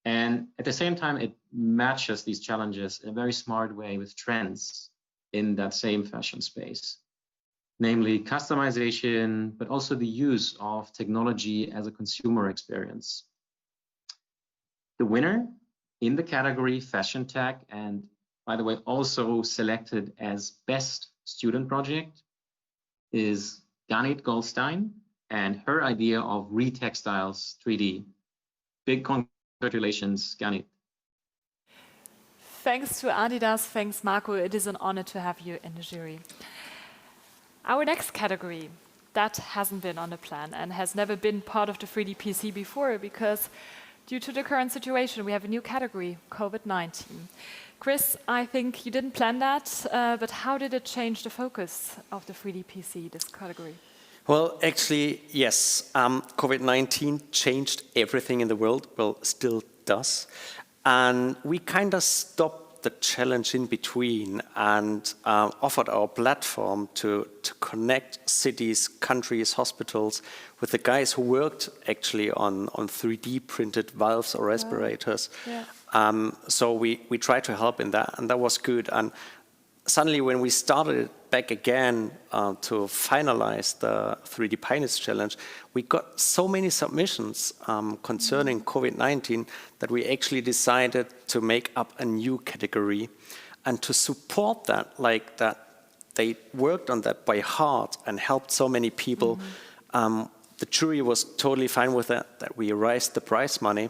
And at the same time, it matches these challenges in a very smart way with trends in that same fashion space, namely customization, but also the use of technology as a consumer experience. The winner in the category Fashion Tech, and by the way, also selected as Best Student Project, is Ganit Goldstein and her idea of Retextiles 3D. Big congratulations, Ganit. Thanks to Adidas, thanks Marco, it is an honor to have you in the jury. Our next category, that hasn't been on the plan and has never been part of the 3DPC before because due to the current situation, we have a new category, COVID-19. Chris, I think you didn't plan that, but how did it change the focus of the 3DPC, this category? Well, actually, yes. COVID-19 changed everything in the world, well, still does. And we kind of stopped the challenge in between and offered our platform to connect cities, countries, hospitals with the guys who worked actually on 3D printed valves or respirators. Yeah. So we tried to help in that, and that was good. And suddenly when we started it back again to finalize the 3D Pioneers Challenge, we got so many submissions concerning COVID-19 that we actually decided to make up a new category and to support that, like that they worked on that by heart and helped so many people. The jury was totally fine with that we raised the prize money.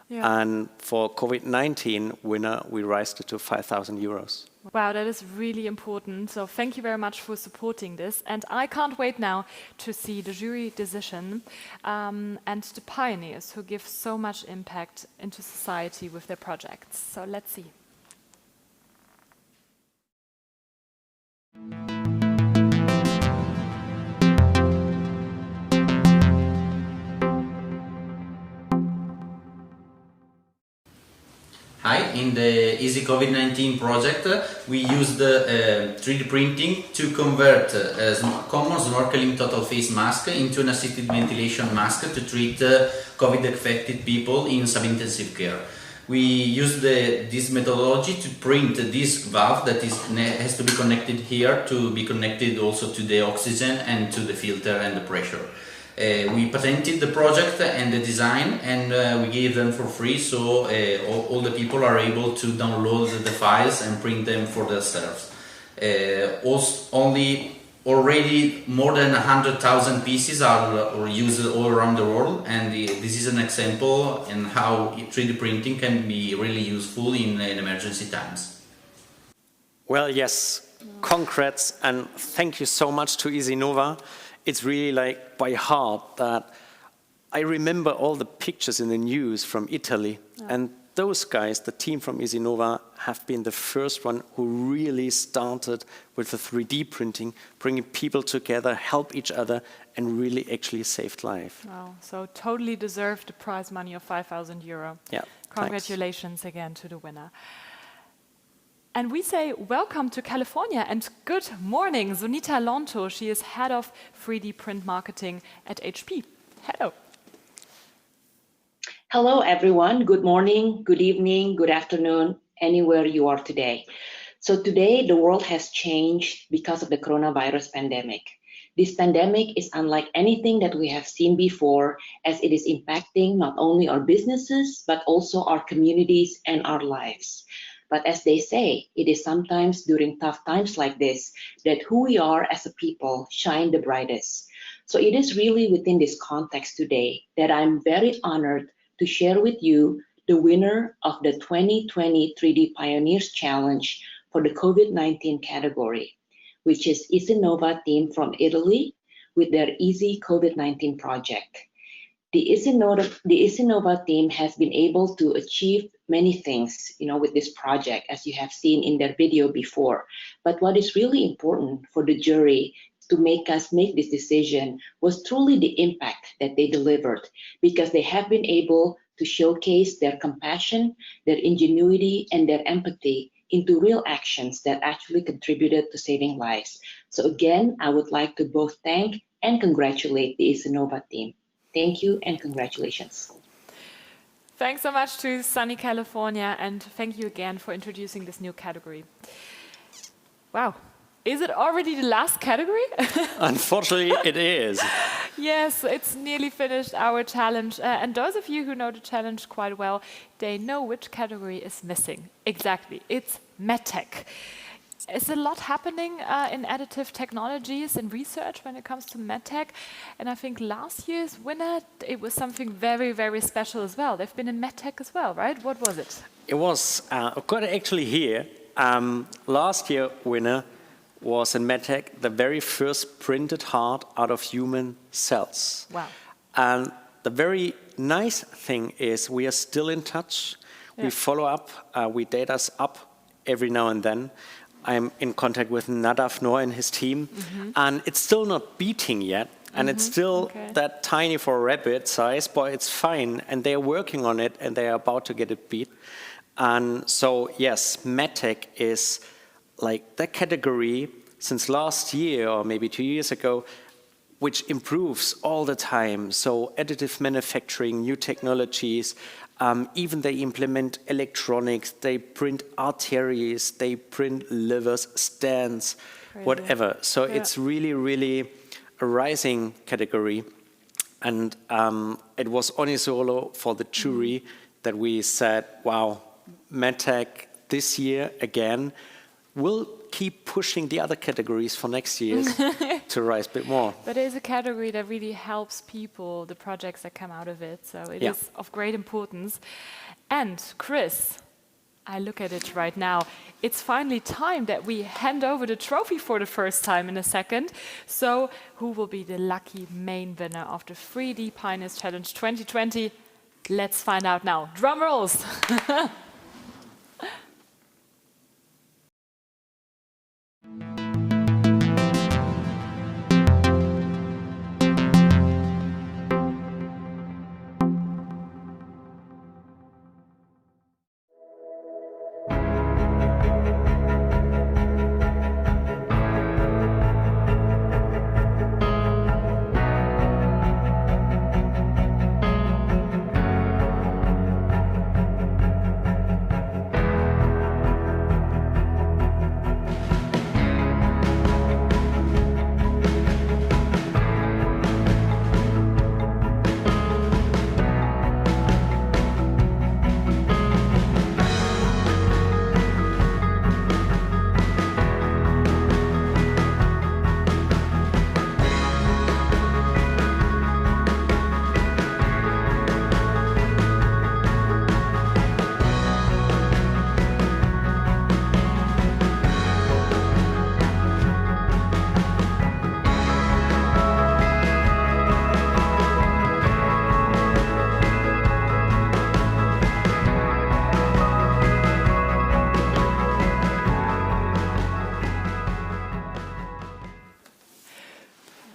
Yeah. And for COVID-19 winner, we raised it to 5,000 euros. Wow, that is really important. So thank you very much for supporting this. And I can't wait now to see the jury decision and the pioneers who give so much impact into society with their projects. So let's see. Hi, in the Easy COVID-19 project, we used 3D printing to convert a common snorkeling total face mask into an assisted ventilation mask to treat COVID-affected people in sub-intensive care. We used this methodology to print this valve that has to be connected here to be connected also to the oxygen and to the filter and the pressure. We patented the project and the design, and we gave them for free, so all the people are able to download the files and print them for themselves. Already more than 100,000 pieces are used all around the world, and this is an example in how 3D printing can be really useful in emergency times. Well, yes, congrats, and thank you so much to EasyNova. It's really like by heart that I remember all the pictures in the news from Italy. Yeah. And those guys, the team from EasyNova, have been the first one who really started with the 3D printing, bringing people together, help each other, and really actually saved life. Wow, so totally deserved the prize money of 5,000 euro. Yeah, congratulations thanks. Again to the winner. And we say welcome to California and good morning, Sunita Lonto. She is head of 3D print marketing at HP. Hello. Hello, everyone. Good morning, good evening, good afternoon, anywhere you are today. So today, the world has changed because of the coronavirus pandemic. This pandemic is unlike anything that we have seen before, as it is impacting not only our businesses, but also our communities and our lives. But as they say, it is sometimes during tough times like this that who we are as a people shine the brightest. So it is really within this context today that I'm very honored to share with you the winner of the 2020 3D Pioneers Challenge for the COVID-19 category, which is Isinova team from Italy with their Easy COVID-19 project. The Isinova team has been able to achieve many things, with this project, as you have seen in their video before. But what is really important for the jury to make us make this decision was truly the impact that they delivered, because they have been able to showcase their compassion, their ingenuity, and their empathy into real actions that actually contributed to saving lives. So again, I would like to both thank and congratulate the Isinova team. Thank you and congratulations. Thanks so much to sunny California, and thank you again for introducing this new category. Wow. Is it already the last category? Unfortunately, it is. Yes, it's nearly finished, our challenge. And those of you who know the challenge quite well, they know which category is missing. Exactly, it's MedTech. Is a lot happening in additive technologies and research when it comes to MedTech. And I think last year's winner, it was something very, very special as well. They've been in MedTech as well, right? What was it? It was, I've got it actually here. Last year winner was in MedTech the very first printed heart out of human cells. Wow. And the very nice thing is we are still in touch. Yeah. We follow up, we data us up every now and then. I'm in contact with Nadav Noor and his team, and it's still not beating yet. And it's still that tiny for a rabbit size, but it's fine. And they're working on it, and they're about to get it beat. And so, yes, MedTech is like that category since last year or maybe 2 years ago, which improves all the time. So additive manufacturing, new technologies, even they implement electronics, they print arteries, they print livers, stents, whatever. So it's really, really a rising category. And it was only solo for the jury that we said, wow, MedTech this year again will keep pushing the other categories for next year to rise a bit more. But it is a category that really helps people, the projects that come out of it. So it is of great importance. And Chris, I look at it right now. It's finally time that we hand over the trophy for the first time in a second. So who will be the lucky main winner of the 3D Pioneers Challenge 2020? Let's find out now. Drum rolls.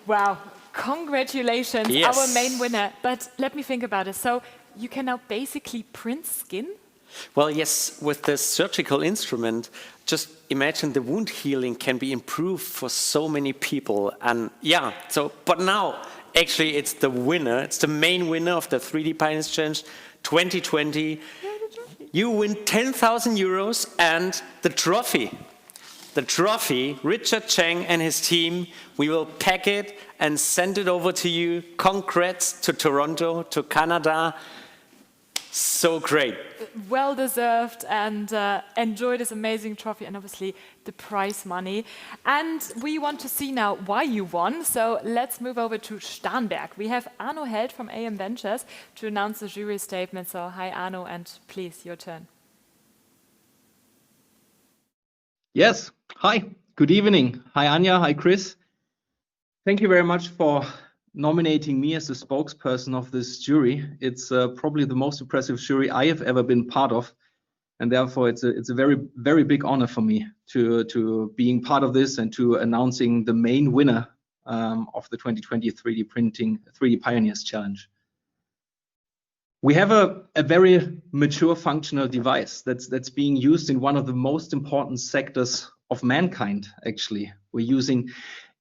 Wow, congratulations, our main winner. But let me think about it. So you can now basically print skin? Well, yes, with this surgical instrument, just imagine the wound healing can be improved for so many people. And yeah, so, but now, actually, it's the winner, it's the main winner of the 3D Pioneers Challenge 2020. You win 10,000 euros and the trophy. The trophy, Richard Cheng and his team, we will pack it and send it over to you. Congrats to Toronto, to Canada. So great. Well deserved, and enjoy this amazing trophy and obviously the prize money. And we want to see now why you won. So let's move over to Starnberg. We have Arno Held from AM Ventures to announce the jury statement. So hi Arno, and please, your turn. Yes, hi, good evening. Hi Anja, hi Chris. Thank you very much for nominating me as the spokesperson of this jury. It's probably the most impressive jury I have ever been part of, and therefore it's a very, very big honor for me to being part of this and to announcing the main winner of the 2020 3D Pioneers Challenge. We have a very mature functional device that's being used in one of the most important sectors of mankind, actually. We're using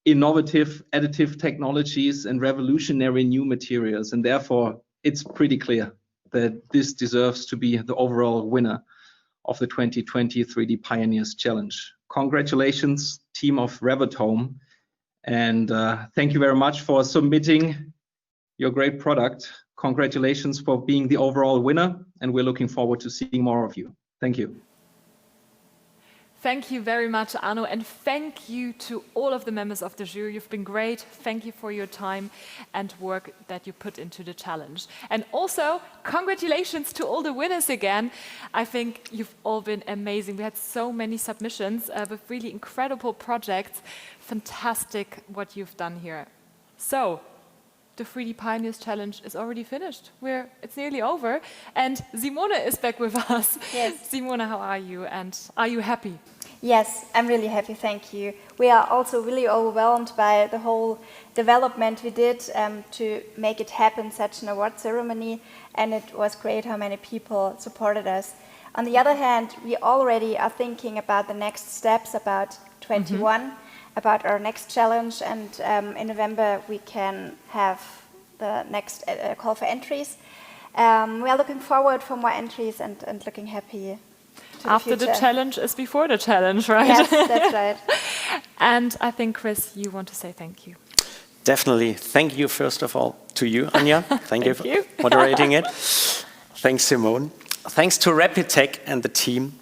innovative additive technologies and revolutionary new materials, and therefore it's pretty clear that this deserves to be the overall winner of the 2020 3D Pioneers Challenge. Congratulations, team of Revitome, and thank you very much for submitting your great product. Congratulations for being the overall winner, and we're looking forward to seeing more of you. Thank you. Thank you very much, Arno, and thank you to all of the members of the jury. You've been great. Thank you for your time and work that you put into the challenge. And also, congratulations to all the winners again. I think you've all been amazing. We had so many submissions with really incredible projects. Fantastic what you've done here. So, the 3D Pioneers Challenge is already finished. It's nearly over. And Simone is back with us. Yes. Simone, how are you? And are you happy? Yes, I'm really happy, thank you. We are also really overwhelmed by the whole development we did to make it happen, such an award ceremony. And it was great how many people supported us. On the other hand, we already are thinking about the next steps, about 21. About our next challenge, and in November we can have the next call for entries. We are looking forward for more entries and looking happy to After the future. the challenge is before the challenge, right? Yes, that's right. And I think, Chris, you want to say thank you. Definitely. Thank you, first of all, to you, Anja. Thank you for you. moderating it. Thanks, Simone. Thanks to Rapidtech and the team.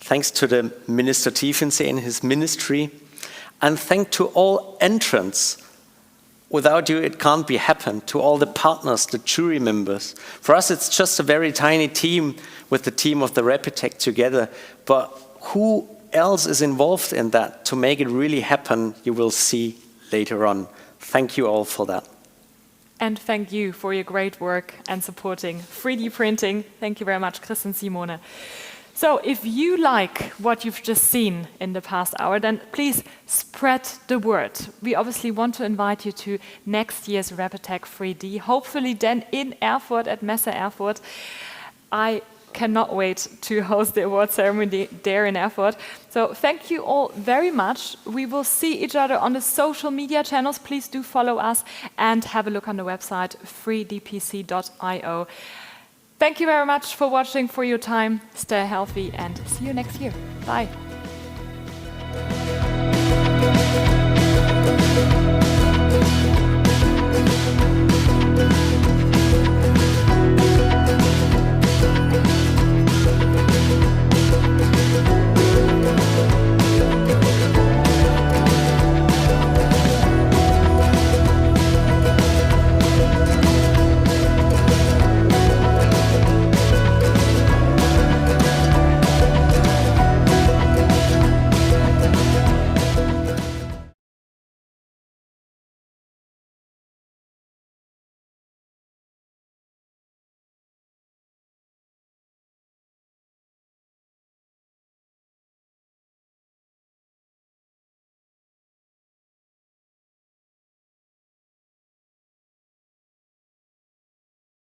Thanks to the Minister Tiefensee and his ministry. And thank to all entrants. Without you, it can't be happened. To all the partners, the jury members. For us, it's just a very tiny team with the team of the Rapidtech together. But who else is involved in that to make it really happen, you will see later on. Thank you all for that. And thank you for your great work and supporting 3D printing. Thank you very much, Chris and Simone. So if you like what you've just seen in the past hour, then please spread the word. We obviously want to invite you to next year's Rapidtech 3D, hopefully then in Erfurt at Messe Erfurt. I cannot wait to host the award ceremony there in Erfurt. So thank you all very much. We will see each other on the social media channels. Please do follow us and have a look on the website 3dpc.io. Thank you very much for watching, for your time. Stay healthy and see you next year. Bye.